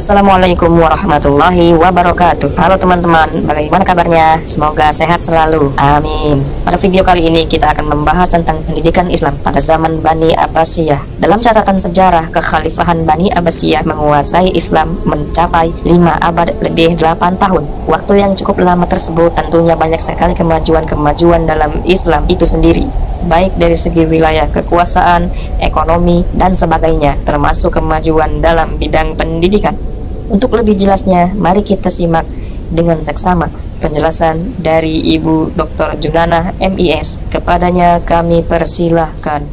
Assalamualaikum warahmatullahi wabarakatuh. Halo teman-teman, bagaimana kabarnya? Semoga sehat selalu, amin. Pada video kali ini kita akan membahas tentang pendidikan Islam pada zaman Bani Abbasiyah. Dalam catatan sejarah, kekhalifahan Bani Abbasiyah menguasai Islam mencapai 5 abad lebih 8 tahun. Waktu yang cukup lama tersebut tentunya banyak sekali kemajuan-kemajuan dalam Islam itu sendiri, baik dari segi wilayah, kekuasaan, ekonomi, dan sebagainya, termasuk kemajuan dalam bidang pendidikan. Untuk lebih jelasnya, mari kita simak dengan seksama penjelasan dari Ibu Dr. Junanah MIS. Kepadanya kami persilahkan.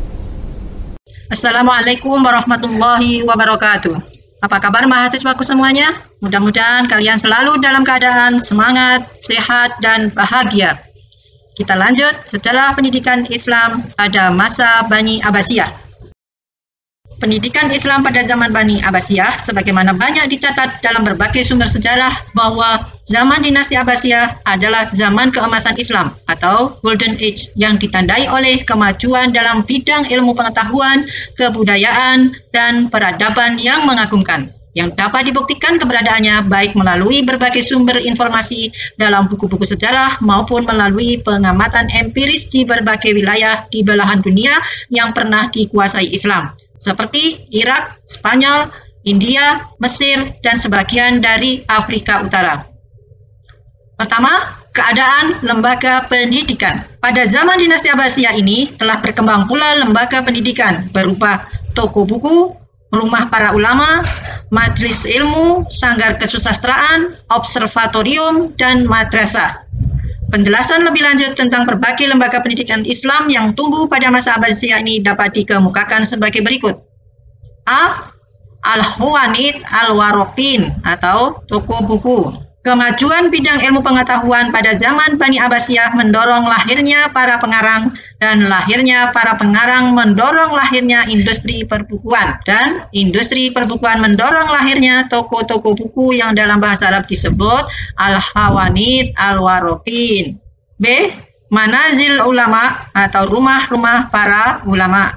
Assalamualaikum warahmatullahi wabarakatuh. Apa kabar mahasiswaku semuanya? Mudah-mudahan kalian selalu dalam keadaan semangat, sehat, dan bahagia. Kita lanjut sejarah pendidikan Islam pada masa Bani Abbasiyah. Pendidikan Islam pada zaman Bani Abbasiyah, sebagaimana banyak dicatat dalam berbagai sumber sejarah bahwa zaman dinasti Abbasiyah adalah zaman keemasan Islam atau Golden Age yang ditandai oleh kemajuan dalam bidang ilmu pengetahuan, kebudayaan, dan peradaban yang mengagumkan, yang dapat dibuktikan keberadaannya baik melalui berbagai sumber informasi dalam buku-buku sejarah maupun melalui pengamatan empiris di berbagai wilayah di belahan dunia yang pernah dikuasai Islam, seperti Irak, Spanyol, India, Mesir, dan sebagian dari Afrika Utara. Pertama, keadaan lembaga pendidikan. Pada zaman dinasti Abbasiyah ini telah berkembang pula lembaga pendidikan berupa toko buku, rumah para ulama, majelis ilmu, sanggar kesusastraan, observatorium, dan madrasah. Penjelasan lebih lanjut tentang berbagai lembaga pendidikan Islam yang tumbuh pada masa Abbasiyah ini dapat dikemukakan sebagai berikut. A. Al-Huwanid Al-Warokin atau toko buku. Kemajuan bidang ilmu pengetahuan pada zaman Bani Abbasiyah mendorong lahirnya para pengarang, dan lahirnya para pengarang mendorong lahirnya industri perbukuan, dan industri perbukuan mendorong lahirnya toko-toko buku yang dalam bahasa Arab disebut Al-Hawanid Al-Warokin. B. Manazil ulama atau rumah-rumah para ulama.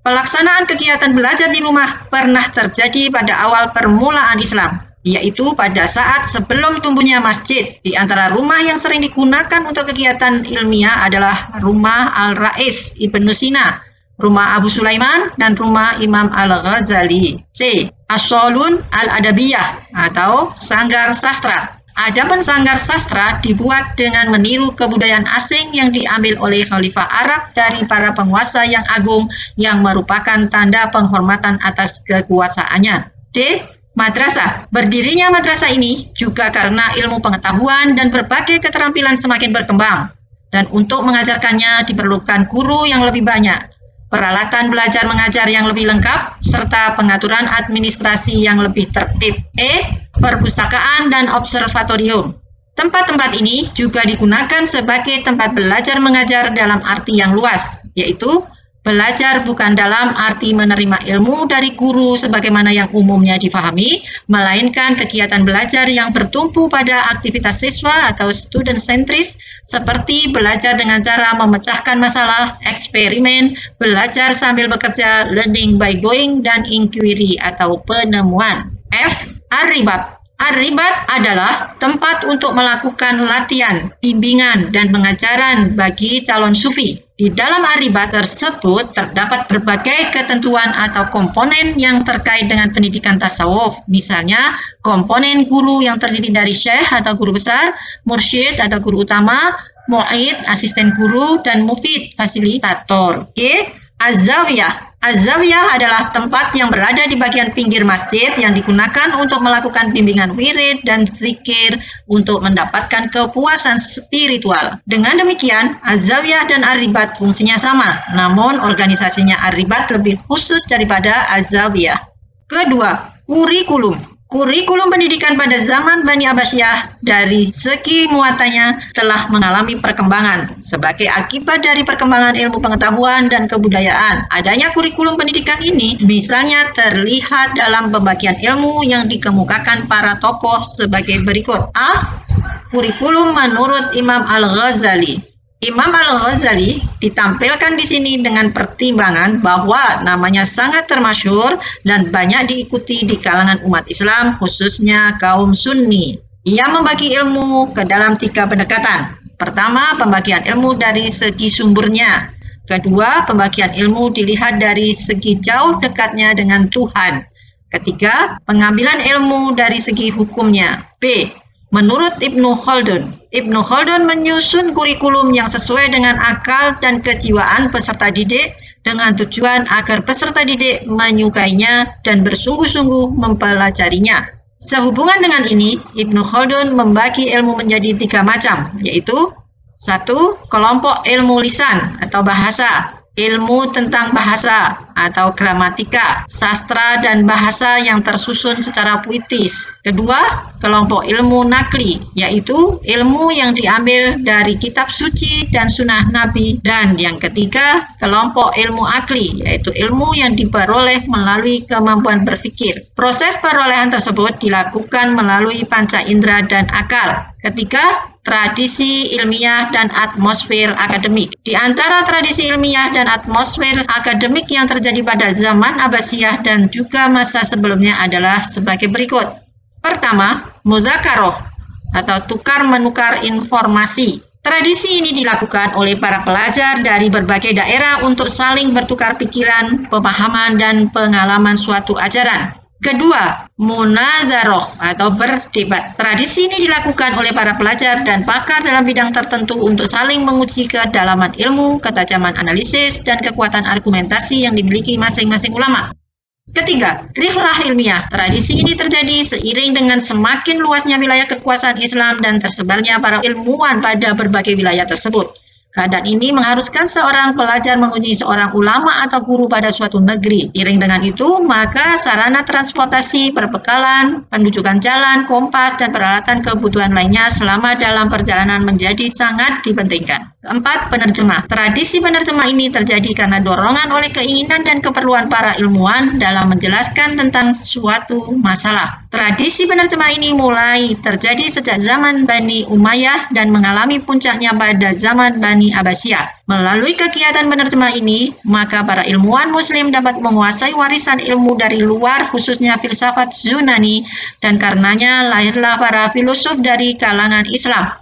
Pelaksanaan kegiatan belajar di rumah pernah terjadi pada awal permulaan Islam, yaitu pada saat sebelum tumbuhnya masjid. Di antara rumah yang sering digunakan untuk kegiatan ilmiah adalah rumah Al-Rais Ibnu Sina, rumah Abu Sulaiman, dan rumah Imam Al-Ghazali. C. As-Salun Al-Adabiyah atau sanggar sastra. Adapun sanggar sastra dibuat dengan meniru kebudayaan asing yang diambil oleh Khalifah Arab dari para penguasa yang agung yang merupakan tanda penghormatan atas kekuasaannya. D. Madrasah. Berdirinya madrasah ini juga karena ilmu pengetahuan dan berbagai keterampilan semakin berkembang, dan untuk mengajarkannya diperlukan guru yang lebih banyak, peralatan belajar mengajar yang lebih lengkap, serta pengaturan administrasi yang lebih tertib. E. Perpustakaan dan observatorium. Tempat-tempat ini juga digunakan sebagai tempat belajar mengajar dalam arti yang luas, yaitu belajar bukan dalam arti menerima ilmu dari guru sebagaimana yang umumnya difahami, melainkan kegiatan belajar yang bertumpu pada aktivitas siswa atau student centris, seperti belajar dengan cara memecahkan masalah, eksperimen, belajar sambil bekerja, learning by doing, dan inquiry atau penemuan. F. Ar-Ribat. Ar-Ribat adalah tempat untuk melakukan latihan, bimbingan, dan pengajaran bagi calon sufi. Di dalam Ar-Ribat tersebut terdapat berbagai ketentuan atau komponen yang terkait dengan pendidikan tasawuf. Misalnya, komponen guru yang terdiri dari syekh atau guru besar, mursyid atau guru utama, mu'id, asisten guru, dan mufid, fasilitator. G. Az-Zawiyah. Az-Zawiyah adalah tempat yang berada di bagian pinggir masjid yang digunakan untuk melakukan bimbingan wirid dan zikir untuk mendapatkan kepuasan spiritual. Dengan demikian, Az-Zawiyah dan Ar-Ribat fungsinya sama, namun organisasinya Ar-Ribat lebih khusus daripada Az-Zawiyah. Kedua, kurikulum. Kurikulum pendidikan pada zaman Bani Abbasiyah dari segi muatannya telah mengalami perkembangan. Sebagai akibat dari perkembangan ilmu pengetahuan dan kebudayaan, adanya kurikulum pendidikan ini misalnya terlihat dalam pembagian ilmu yang dikemukakan para tokoh sebagai berikut. A. Kurikulum menurut Imam Al-Ghazali. Imam Al-Ghazali ditampilkan di sini dengan pertimbangan bahwa namanya sangat termasyhur dan banyak diikuti di kalangan umat Islam, khususnya kaum Sunni. Ia membagi ilmu ke dalam 3 pendekatan. Pertama, pembagian ilmu dari segi sumbernya. Kedua, pembagian ilmu dilihat dari segi jauh dekatnya dengan Tuhan. Ketiga, pengambilan ilmu dari segi hukumnya. B. Menurut Ibnu Khaldun, Ibnu Khaldun menyusun kurikulum yang sesuai dengan akal dan kejiwaan peserta didik dengan tujuan agar peserta didik menyukainya dan bersungguh-sungguh mempelajarinya. Sehubungan dengan ini, Ibnu Khaldun membagi ilmu menjadi 3 macam, yaitu 1. Kelompok ilmu lisan atau bahasa, ilmu tentang bahasa atau gramatika, sastra dan bahasa yang tersusun secara puitis. Kedua, kelompok ilmu nakli, yaitu ilmu yang diambil dari kitab suci dan sunnah Nabi. Dan yang ketiga, kelompok ilmu akli, yaitu ilmu yang diperoleh melalui kemampuan berpikir. Proses perolehan tersebut dilakukan melalui panca indera dan akal. Ketiga, tradisi ilmiah dan atmosfer akademik. Di antara tradisi ilmiah dan atmosfer akademik yang terjadi pada zaman Abbasiyah dan juga masa sebelumnya adalah sebagai berikut. Pertama, muzakaroh atau tukar-menukar informasi. Tradisi ini dilakukan oleh para pelajar dari berbagai daerah untuk saling bertukar pikiran, pemahaman, dan pengalaman suatu ajaran. Kedua, munazaroh atau berdebat. Tradisi ini dilakukan oleh para pelajar dan pakar dalam bidang tertentu untuk saling menguji kedalaman ilmu, ketajaman analisis, dan kekuatan argumentasi yang dimiliki masing-masing ulama. Ketiga, rihlah ilmiah. Tradisi ini terjadi seiring dengan semakin luasnya wilayah kekuasaan Islam dan tersebarnya para ilmuwan pada berbagai wilayah tersebut. Keadaan ini mengharuskan seorang pelajar mengunjungi seorang ulama atau guru pada suatu negeri. Iring dengan itu, maka sarana transportasi, perbekalan, penunjukan jalan, kompas, dan peralatan kebutuhan lainnya selama dalam perjalanan menjadi sangat dipentingkan. Keempat, penerjemah. Tradisi penerjemah ini terjadi karena dorongan oleh keinginan dan keperluan para ilmuwan dalam menjelaskan tentang suatu masalah. Tradisi penerjemah ini mulai terjadi sejak zaman Bani Umayyah dan mengalami puncaknya pada zaman Bani Abbasiyah. Melalui kegiatan penerjemah ini, maka para ilmuwan muslim dapat menguasai warisan ilmu dari luar, khususnya filsafat Yunani, dan karenanya lahirlah para filosof dari kalangan Islam.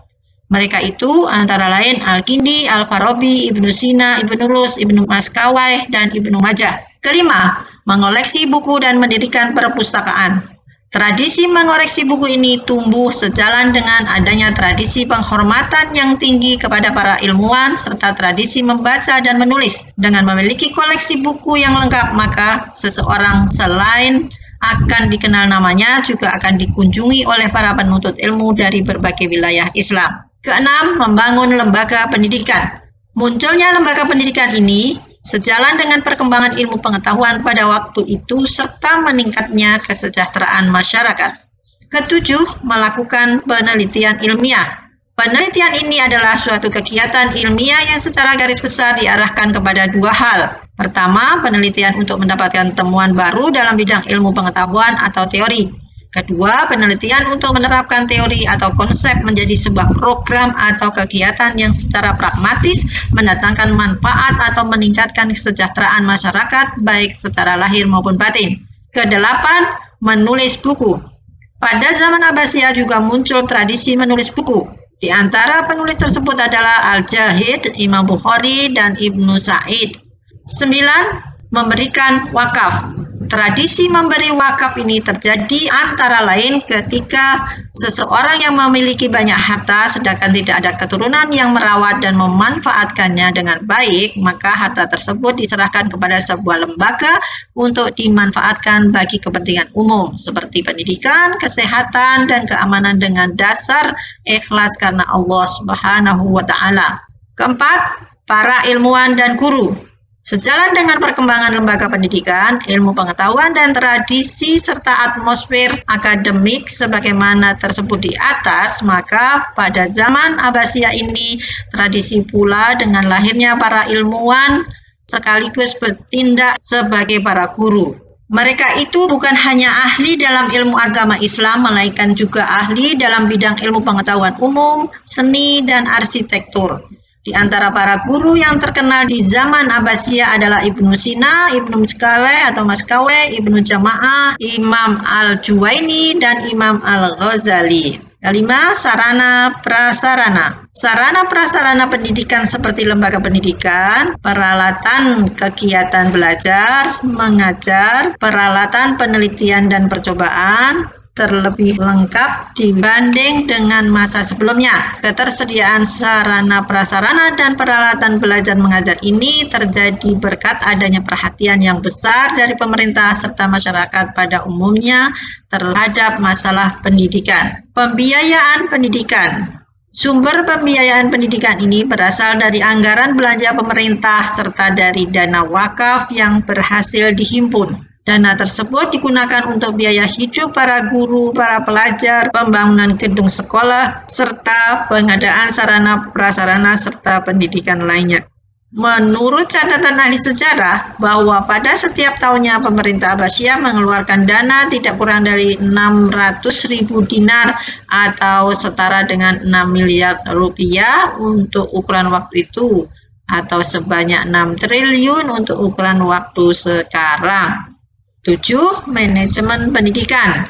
Mereka itu antara lain Al-Kindi, Al-Farabi, Ibnu Sina, Ibnu Rus, Ibnu Maskawai, dan Ibnu Majah. Kelima, mengoleksi buku dan mendirikan perpustakaan. Tradisi mengoreksi buku ini tumbuh sejalan dengan adanya tradisi penghormatan yang tinggi kepada para ilmuwan serta tradisi membaca dan menulis. Dengan memiliki koleksi buku yang lengkap, maka seseorang selain akan dikenal namanya juga akan dikunjungi oleh para penuntut ilmu dari berbagai wilayah Islam. Keenam, membangun lembaga pendidikan. Munculnya lembaga pendidikan ini sejalan dengan perkembangan ilmu pengetahuan pada waktu itu serta meningkatnya kesejahteraan masyarakat. Ketujuh, melakukan penelitian ilmiah. Penelitian ini adalah suatu kegiatan ilmiah yang secara garis besar diarahkan kepada 2 hal. Pertama, penelitian untuk mendapatkan temuan baru dalam bidang ilmu pengetahuan atau teori. Kedua, penelitian untuk menerapkan teori atau konsep menjadi sebuah program atau kegiatan yang secara pragmatis mendatangkan manfaat atau meningkatkan kesejahteraan masyarakat baik secara lahir maupun batin. Kedelapan, menulis buku. Pada zaman Abbasiyah juga muncul tradisi menulis buku. Di antara penulis tersebut adalah Al-Jahid, Imam Bukhari, dan Ibnu Sa'id. 9. Memberikan wakaf. Tradisi memberi wakaf ini terjadi antara lain ketika seseorang yang memiliki banyak harta sedangkan tidak ada keturunan yang merawat dan memanfaatkannya dengan baik, maka harta tersebut diserahkan kepada sebuah lembaga untuk dimanfaatkan bagi kepentingan umum seperti pendidikan, kesehatan, dan keamanan dengan dasar ikhlas karena Allah Subhanahu wa Ta'ala. Keempat, para ilmuwan dan guru. Sejalan dengan perkembangan lembaga pendidikan, ilmu pengetahuan dan tradisi serta atmosfer akademik sebagaimana tersebut di atas, maka pada zaman Abbasiyah ini tradisi pula dengan lahirnya para ilmuwan sekaligus bertindak sebagai para guru. Mereka itu bukan hanya ahli dalam ilmu agama Islam, melainkan juga ahli dalam bidang ilmu pengetahuan umum, seni, dan arsitektur. Di antara para guru yang terkenal di zaman Abbasiyah adalah Ibnu Sina, Ibnu Maskawai, Ibnu Jama'ah, Imam Al-Juwaini, dan Imam Al-Ghazali. Kelima, sarana prasarana. Sarana prasarana pendidikan seperti lembaga pendidikan, peralatan kegiatan belajar, mengajar, peralatan penelitian dan percobaan, terlebih lengkap dibanding dengan masa sebelumnya. Ketersediaan sarana prasarana dan peralatan belajar mengajar ini terjadi berkat adanya perhatian yang besar dari pemerintah serta masyarakat pada umumnya terhadap masalah pendidikan. Pembiayaan pendidikan. Sumber pembiayaan pendidikan ini berasal dari anggaran belanja pemerintah serta dari dana wakaf yang berhasil dihimpun. Dana tersebut digunakan untuk biaya hidup para guru, para pelajar, pembangunan gedung sekolah, serta pengadaan sarana prasarana serta pendidikan lainnya. Menurut catatan ahli sejarah, bahwa pada setiap tahunnya pemerintah Abbasiyah mengeluarkan dana tidak kurang dari 600.000 dinar atau setara dengan 6 miliar rupiah untuk ukuran waktu itu, atau sebanyak 6 triliun untuk ukuran waktu sekarang. 7. Manajemen pendidikan.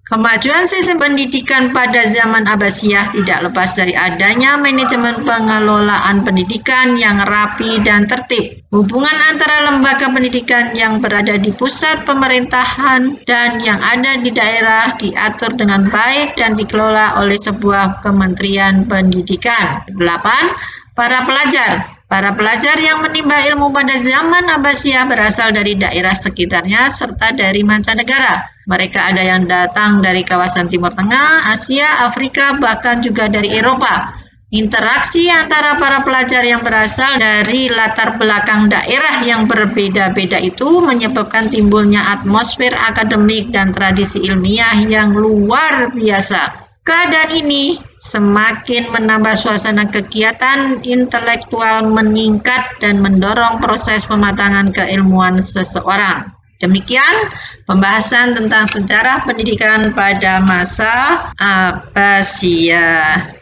Kemajuan sistem pendidikan pada zaman Abbasiyah tidak lepas dari adanya manajemen pengelolaan pendidikan yang rapi dan tertib. Hubungan antara lembaga pendidikan yang berada di pusat pemerintahan dan yang ada di daerah diatur dengan baik dan dikelola oleh sebuah kementerian pendidikan. 8. Para pelajar. Para pelajar yang menimba ilmu pada zaman Abbasiyah berasal dari daerah sekitarnya serta dari mancanegara. Mereka ada yang datang dari kawasan Timur Tengah, Asia, Afrika, bahkan juga dari Eropa. Interaksi antara para pelajar yang berasal dari latar belakang daerah yang berbeda-beda itu menyebabkan timbulnya atmosfer akademik dan tradisi ilmiah yang luar biasa. Keadaan ini semakin menambah suasana kegiatan intelektual meningkat dan mendorong proses pematangan keilmuan seseorang. Demikian pembahasan tentang sejarah pendidikan pada masa Abbasiyah.